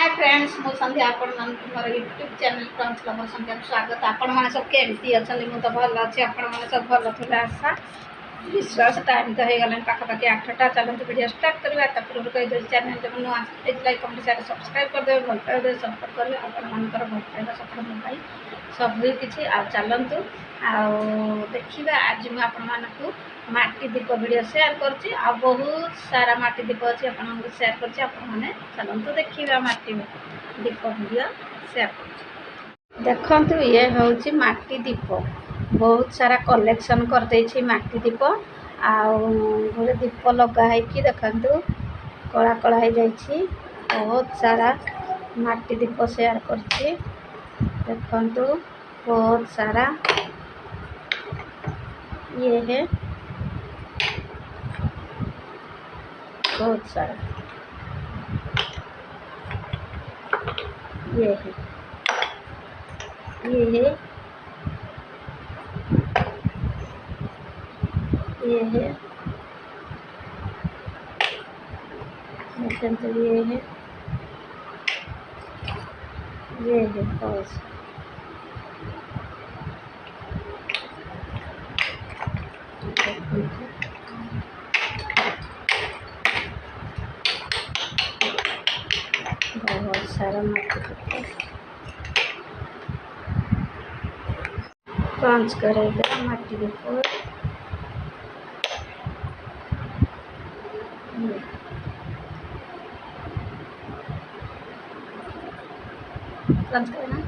hi friends मो संध्या आपण मोर YouTube channel friends मोर संध्या स्वागत आपण मैंने सब केमती अच्छा मुझे भल अच्छे आपण मैंने सब भल थे आशा विश्वास टाइम तो हो गला पाखापाखि 8टा चलते वीडियो स्टार्ट करवा पूर्व कहीदे चैनल जब नुआ लाइक कमेंट शेयर सब्सक्राइब करदे भल पाइबे सपोर्ट करेंगे आपंकर भल पाइबा सपोर्ट भल पाई सब किसी आ चलतु देखा आज मुझे आपण माटी दीप वीडियो शेयर करछि आ बहुत सारा माटी दीप अच्छी आपको शेयर करछि आपने चलतु देखा माटी दीप वीडियो शेयर कर देखु ये हूँ माटी दीप बहुत सारा कलेक्शन कर माटी दीप आगे दीप लगाई देखु कला कला हो जाइए बहुत सारा माटी दीप शेयर करछि देखु बहुत सारा ये है बहुत सारा ये है ये है ये है तो ये है बस बहुत सारा माटी पांच करेगा माटी दीप पांच करना